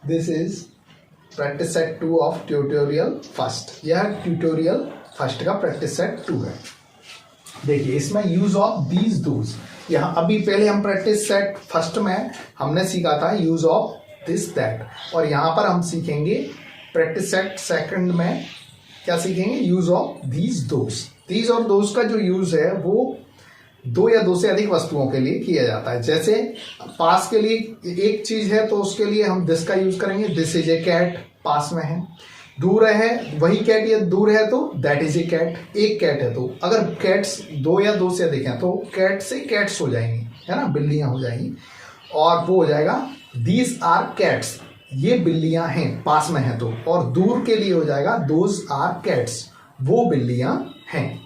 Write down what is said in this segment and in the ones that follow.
This is practice set 2 of tutorial first. यह tutorial first का practice set 2 है। देखिए इसमें यूज ऑफ दीज दोज, यहाँ अभी पहले हम प्रैक्टिस सेट फर्स्ट में हमने सीखा था यूज ऑफ दिस दैट, और यहाँ पर हम सीखेंगे प्रैक्टिस सेट सेकंड में क्या सीखेंगे, use of these those. These और दोज का जो यूज है वो दो या दो से अधिक वस्तुओं के लिए किया जाता है। जैसे पास के लिए एक चीज है तो उसके लिए हम दिस का यूज करेंगे, दिस इज ए कैट, पास में है। दूर है वही कैट या दूर है तो दैट इज ए कैट, एक कैट है। तो अगर कैट्स दो या दो से अधिक हैं तो कैट से कैट्स हो जाएंगी, है ना, बिल्लियां हो जाएंगी, और वो हो जाएगा दीज आर कैट्स, ये बिल्लियां हैं पास में है तो, और दूर के लिए हो जाएगा दोज आर कैट्स, वो बिल्लियां हैं।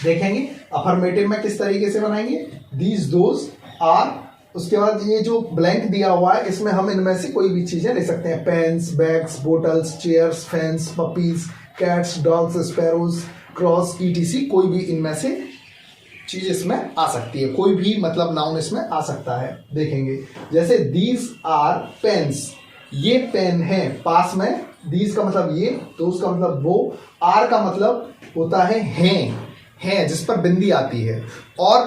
देखेंगे अफर्मेटिव में किस तरीके से बनाएंगे, दीज दोज आर, उसके बाद ये जो ब्लैंक दिया हुआ है इसमें हम इनमें से कोई भी चीजें ले सकते हैं, pens, bags, bottles, chairs, fans, puppies, cats, dogs, sparrows, crows, ETC, कोई भी इनमें से चीज इसमें आ सकती है, कोई भी मतलब नाउन इसमें आ सकता है। देखेंगे जैसे दीज आर पेन्स, ये पेन है, पास में दीज का मतलब ये, दोज का मतलब वो, आर का मतलब होता है हैं जिस पर बिंदी आती है, और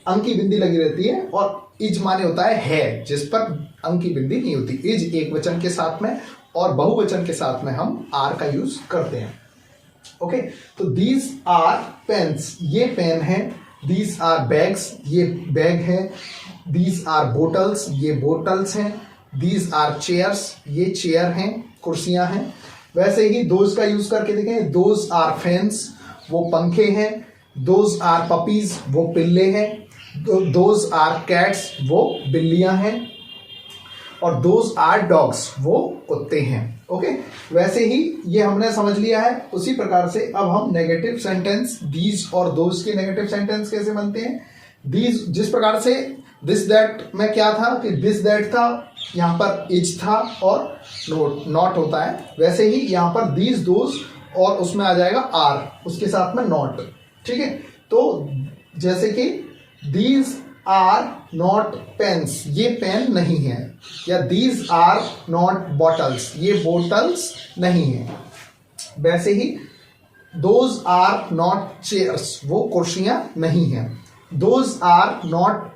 अंक की बिंदी लगी रहती है, और इज माने होता है जिस पर अंक की बिंदी नहीं होती। इज एक वचन के साथ में और बहुवचन के साथ में हम आर का यूज करते हैं। ओके, तो दीज आर पेन्स, ये पेन है। दीज आर बैग्स, ये बैग है। दीज आर बोटल्स, ये बोटल्स हैं। दीज आर चेयर्स, ये चेयर हैं, कुर्सियां हैं। वैसे ही दोज का यूज करके देखें, दोज आर फैंस, वो पंखे हैं। दोज आर पपीज, वो पिल्ले हैं। दोज आर कैट्स, वो बिल्लियां हैं, और दोज आर डॉग्स, वो कुत्ते हैं। ओके, वैसे ही ये हमने समझ लिया है। उसी प्रकार से अब हम नेगेटिव सेंटेंस दीज और दोज के नेगेटिव सेंटेंस कैसे बनते हैं। दीज, जिस प्रकार से दिस दैट में क्या था कि दिस दैट था, यहाँ पर इज था और नॉट होता है, वैसे ही यहाँ पर दीज दोज और उसमें आ जाएगा आर, उसके साथ में नॉट। ठीक है, तो जैसे कि दीज आर नॉट पेन्स, ये पेन नहीं है, या दीज आर नॉट बॉटल्स, ये बोटल्स नहीं है। वैसे ही दोज आर नॉट चेयर्स, वो कुर्सियां नहीं है। दोज आर नॉट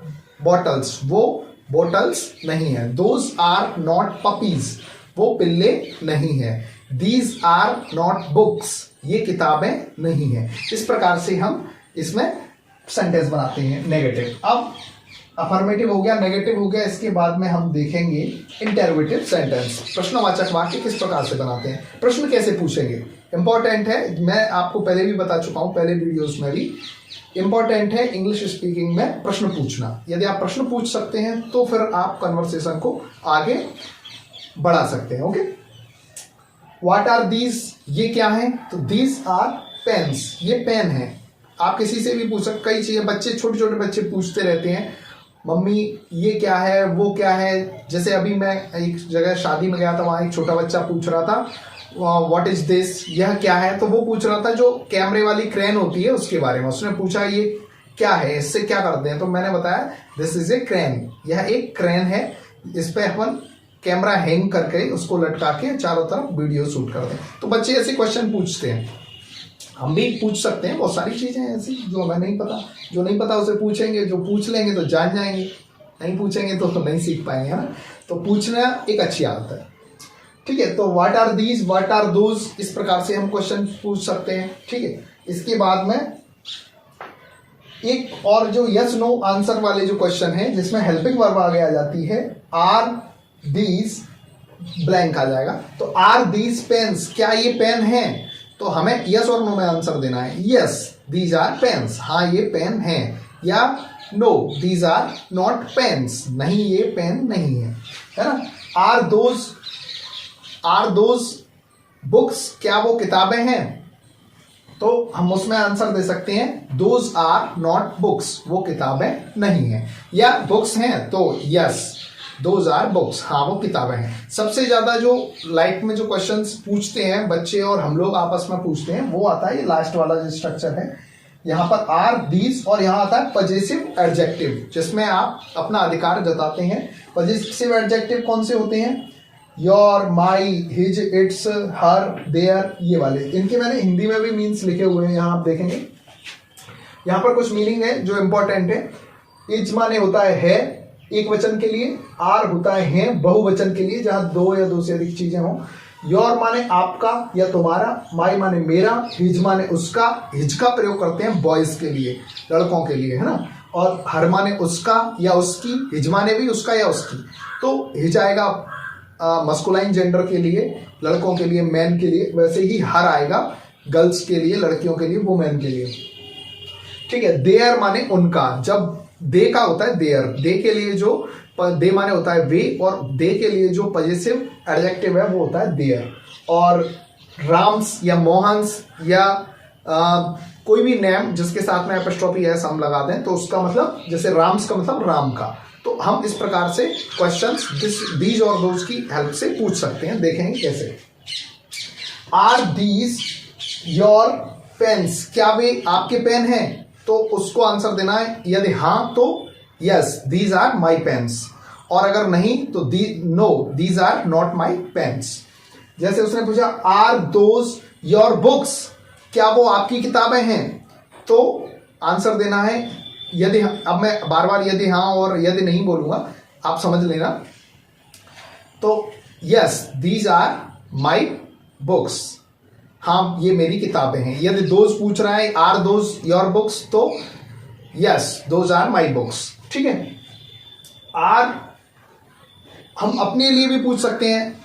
बॉटल्स, वो बोटल्स नहीं है। दोज आर नॉट पपीज, वो पिल्ले नहीं है। दीज आर नॉट बुक्स, ये किताबें नहीं है। इस प्रकार से हम इसमें सेंटेंस बनाते हैं नेगेटिव। अब अफर्मेटिव हो गया, नेगेटिव हो गया, इसके बाद में हम देखेंगे इंटरोगेटिव सेंटेंस। प्रश्नवाचक वाक्य किस प्रकार से बनाते हैं, प्रश्न कैसे पूछेंगे, इंपॉर्टेंट है। मैं आपको पहले भी बता चुका हूं, पहले वीडियोस में भी, इंपॉर्टेंट है इंग्लिश स्पीकिंग में प्रश्न पूछना। यदि आप प्रश्न पूछ सकते हैं तो फिर आप कन्वर्सेशन को आगे बढ़ा सकते हैं। ओके, व्हाट आर दीज, ये क्या है, तो दीज आर पेन्स, ये पेन है। आप किसी से भी पूछ सकते, कई चीजें बच्चे, छोटे छोटे बच्चे पूछते रहते हैं, मम्मी ये क्या है, वो क्या है। जैसे अभी मैं एक जगह शादी में गया था, वहां एक छोटा बच्चा पूछ रहा था व्हाट इज दिस, यह क्या है, तो वो पूछ रहा था जो कैमरे वाली क्रेन होती है उसके बारे में। उसने पूछा ये क्या है, इससे क्या करते हैं, तो मैंने बताया दिस इज ए क्रेन, यह एक क्रेन है, इस पे अपन कैमरा हैंग करके उसको लटका के चारों तरफ वीडियो शूट करते हैं। तो बच्चे ऐसे क्वेश्चन पूछते हैं, हम भी पूछ सकते हैं। बहुत सारी चीजें ऐसी जो हमें नहीं पता, जो नहीं पता उसे पूछेंगे, जो पूछ लेंगे तो जान जाएंगे, नहीं पूछेंगे तो नहीं सीख पाएंगे, है ना। तो पूछना एक अच्छी आदत है। ठीक है, तो what are these, what are those, इस प्रकार से हम क्वेश्चन पूछ सकते हैं। ठीक है, इसके बाद में एक और जो यस नो आंसर वाले जो क्वेश्चन है जिसमें हेल्पिंग वर्ब आगे आ जाती है, आर दीज ब्लैंक आ जाएगा। तो आर दीज पेन्स, क्या ये पेन है, तो हमें यस और नो में आंसर देना है। यस दीज आर पेन्स, हाँ ये पेन है, या no these are not pens, नहीं ये पेन नहीं है ना। आर दोज बुक्स, क्या वो किताबें हैं, तो हम उसमें आंसर दे सकते हैं दोज आर नॉट बुक्स, वो किताबें नहीं है। या बुक्स हैं तो यस दोज आर बुक्स, हाँ वो किताबें हैं। सबसे ज्यादा जो लाइफ में जो क्वेश्चंस पूछते हैं बच्चे और हम लोग आपस में पूछते हैं वो आता है ये लास्ट वाला जो स्ट्रक्चर है, यहाँ पर आर दीज, और यहाँ आता है पजेसिव एडजेक्टिव, जिसमें आप अपना अधिकार जताते हैं। पजेसिव एडजेक्टिव कौन से होते हैं, your, my, his, its, her, their, ये वाले इनके मैंने हिंदी में भी मीन्स लिखे हुए हैं, यहाँ आप देखेंगे। यहाँ पर कुछ मीनिंग है जो इंपॉर्टेंट है। इज माने होता है एक वचन के लिए, आर होता है बहुवचन के लिए जहां दो या दो से अधिक चीजें हों, योर माने आपका या तुम्हारा, माई माने मेरा, हिज माने उसका, हिज का प्रयोग करते हैं बॉयज के लिए, लड़कों के लिए, है ना। और हर माने उसका या उसकी, हिज माने भी उसका या उसकी। तो हिज आएगा मस्कुलाइन जेंडर के लिए, लड़कों के लिए, मैन के लिए। वैसे ही हर आएगा गर्ल्स के लिए, लड़कियों के लिए, वुमेन के लिए। ठीक है। देयर माने उनका, जब दे का होता है देयर, दे के लिए जो दे माने होता है वे, और दे के लिए जो पॉजिटिव एडजेक्टिव है वो होता है देयर। और राम्स या मोहन्स या कोई भी नेम जिसके साथ में एपोस्ट्रोफी एस हम लगा दें तो उसका मतलब, जैसे राम्स का मतलब राम का। तो हम इस प्रकार से क्वेश्चंस दीज और दोज की हेल्प से पूछ सकते हैं। देखेंगे कैसे। आर दीज योर पेन्स, क्या वे आपके पेन हैं? तो उसको आंसर देना है, यदि हाँ तो yes these are my pens, और अगर नहीं तो no these are not my pens. जैसे उसने पूछा आर दोज योर बुक्स, क्या वो आपकी किताबें हैं? तो आंसर देना है यदि, अब मैं बार बार यदि हाँ और यदि नहीं बोलूंगा, आप समझ लेना। तो yes these are my books, हाँ ये मेरी किताबें हैं। यदि दोज पूछ रहा है आर दोज योर बुक्स, तो yes those are my books. ठीक है। आर हम अपने लिए भी पूछ सकते हैं,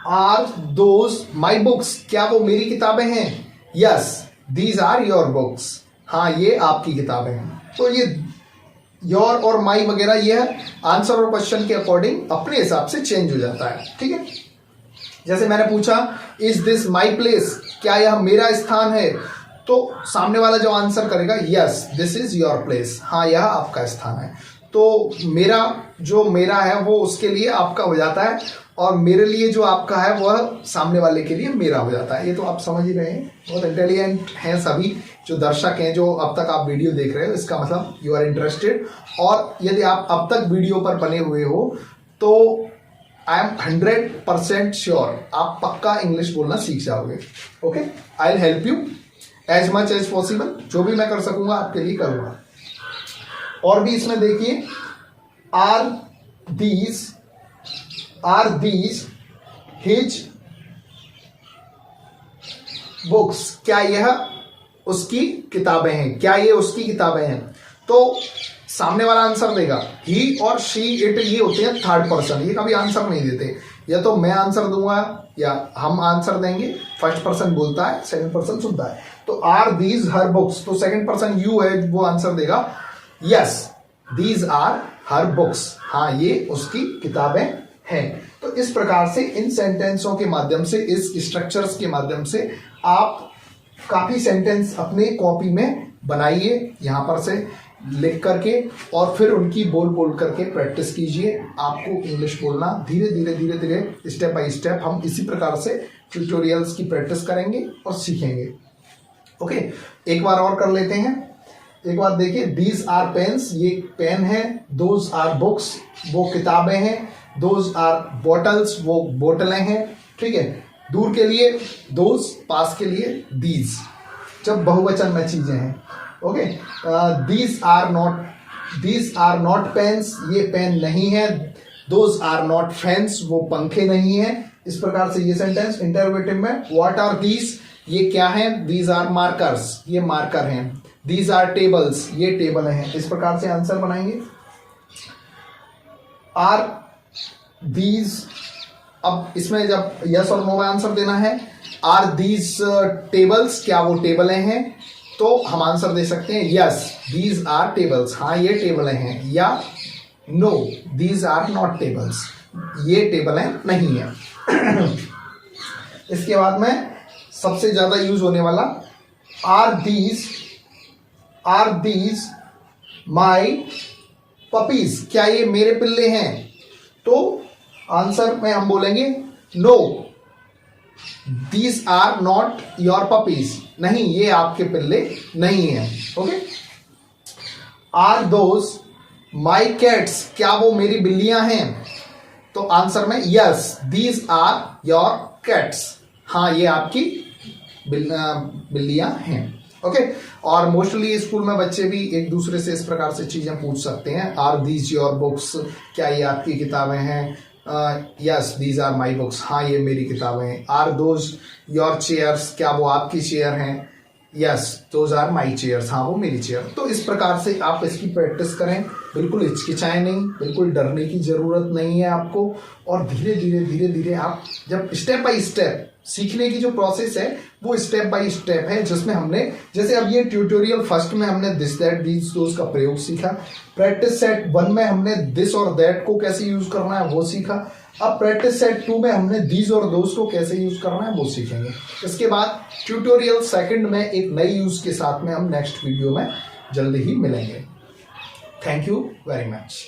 आर दोज माई बुक्स, क्या वो मेरी किताबें हैं? Yes these are your books, हाँ ये आपकी किताबें हैं। तो ये योर और माई वगैरह यह आंसर और क्वेश्चन के अकॉर्डिंग अपने हिसाब से चेंज हो जाता है। ठीक है। जैसे मैंने पूछा इज दिस माई प्लेस, क्या यह मेरा स्थान है? तो सामने वाला जो आंसर करेगा yes this is your place, हाँ यह आपका स्थान है। तो मेरा जो मेरा है वो उसके लिए आपका हो जाता है, और मेरे लिए जो आपका है वह सामने वाले के लिए मेरा हो जाता है। ये तो आप समझ ही रहे हैं, बहुत इंटेलिजेंट हैं सभी जो दर्शक हैं जो अब तक आप वीडियो देख रहे हो, इसका मतलब यू आर इंटरेस्टेड। और यदि आप अब तक वीडियो पर बने हुए हो तो आई एम 100% श्योर आप पक्का इंग्लिश बोलना सीख जाओगे। Okay, I will help you as much as possible, जो भी मैं कर सकूंगा आपके लिए करूंगा। और भी इसमें देखिए, आर दीज हिज बुक्स, क्या यह उसकी किताबें हैं? क्या ये उसकी किताबें हैं? तो सामने वाला आंसर देगा ही और शी इट, ये होते हैं थर्ड पर्सन, ये कभी आंसर नहीं देते। या तो मैं आंसर दूंगा या हम आंसर देंगे, फर्स्ट पर्सन बोलता है, सेकंड पर्सन सुनता है। तो आर दीज हर बुक्स, तो सेकंड पर्सन यू है, वो आंसर देगा yes these are her books, हाँ ये उसकी किताबें हैं। तो इस प्रकार से इन सेंटेंसों के माध्यम से, इस स्ट्रक्चर्स के माध्यम से आप काफी सेंटेंस अपने कॉपी में बनाइए, यहां पर से लिख करके, और फिर उनकी बोल करके प्रैक्टिस कीजिए। आपको इंग्लिश बोलना धीरे धीरे स्टेप बाय स्टेप हम इसी प्रकार से ट्यूटोरियल्स की प्रैक्टिस करेंगे और सीखेंगे। ओके, एक बार और कर लेते हैं। एक बार देखिए, दीज आर पेन्स, ये पेन है। दोज आर बुक्स, वो किताबें हैं। दोज आर बॉटल्स, वो बोतलें हैं। ठीक है, दूर के लिए दोज, पास के लिए दीज, जब बहुवचन में चीजें हैं। Okay, these are not pens, ये पेन नहीं है। दोज आर नॉट फैंस, वो पंखे नहीं है। इस प्रकार से ये सेंटेंस। इंटरोगेटिव में व्हाट आर दीज, ये क्या है? दीज आर मार्कर्स, ये मार्कर हैं। दीज आर टेबल्स, ये टेबल हैं। इस प्रकार से आंसर बनाएंगे। आर दीज, अब इसमें जब यस और नो में आंसर देना है। आर दीज टेबल्स, क्या वो टेबलें हैं? तो हम आंसर दे सकते हैं यस दीज आर टेबल्स, हाँ ये टेबलें हैं। या no these are not tables, ये टेबलें नहीं है। इसके बाद में सबसे ज्यादा यूज होने वाला, आर दीज माई पपीज, क्या ये मेरे पिल्ले हैं? तो आंसर में हम बोलेंगे no these are not your puppies, नहीं ये आपके पिल्ले नहीं है। Okay, are those my cats, क्या वो मेरी बिल्लियां हैं? तो आंसर में yes these are your cats, हाँ ये आपकी बिल्लियां हैं। ओके, और मोस्टली स्कूल में बच्चे भी एक दूसरे से इस प्रकार से चीजें पूछ सकते हैं, आर दीज योर बुक्स, क्या ये आपकी किताबें हैं, yes these are my books, हाँ ये मेरी किताबें हैं। आर दोज योर चेयर्स, क्या वो आपकी चेयर हैं, yes those are my chairs, हाँ वो मेरी चेयर। तो इस प्रकार से आप इसकी प्रैक्टिस करें, बिल्कुल हिचकिचाए नहीं, बिल्कुल डरने की जरूरत नहीं है आपको, और धीरे धीरे आप जब स्टेप बाय स्टेप, सीखने की जो प्रोसेस है वो स्टेप बाय स्टेप है, जिसमें हमने जैसे अब ये ट्यूटोरियल फर्स्ट में हमने दिस दैट दीज दोज का प्रयोग सीखा, प्रैक्टिस सेट 1 में हमने दिस और दैट को कैसे यूज करना है वो सीखा, अब प्रैक्टिस सेट 2 में हमने दीज और दोज को कैसे यूज करना है वो सीखेंगे। इसके बाद ट्यूटोरियल सेकंड में एक नई यूज के साथ में हम नेक्स्ट वीडियो में जल्दी ही मिलेंगे। Thank you very much.